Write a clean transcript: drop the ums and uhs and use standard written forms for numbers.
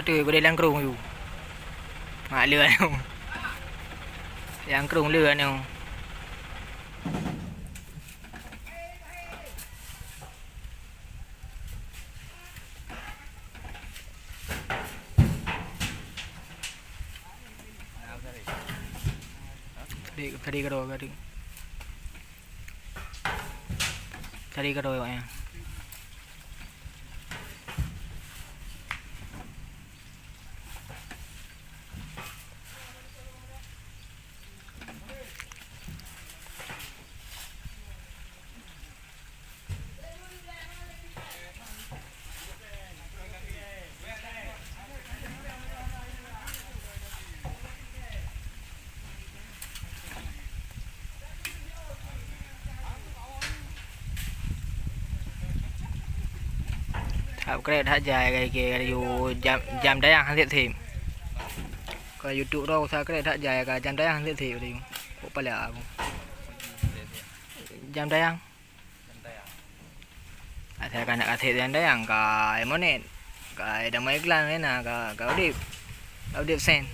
tu boleh langkrung tu. Mak lừa đâu. Langkrung lừa đâu. Tadi kado kado. Tadi kado ya. Thảo cái này dài cái kia dù jam đáy ăn thiệt thì cái YouTube đâu sao cái này dài cái jam đáy ăn thiệt thì đi cũng phải là jam đáy ăn saya kan nak kasih anda yang ke monet ke ada mai iklan ni nak ke audit sen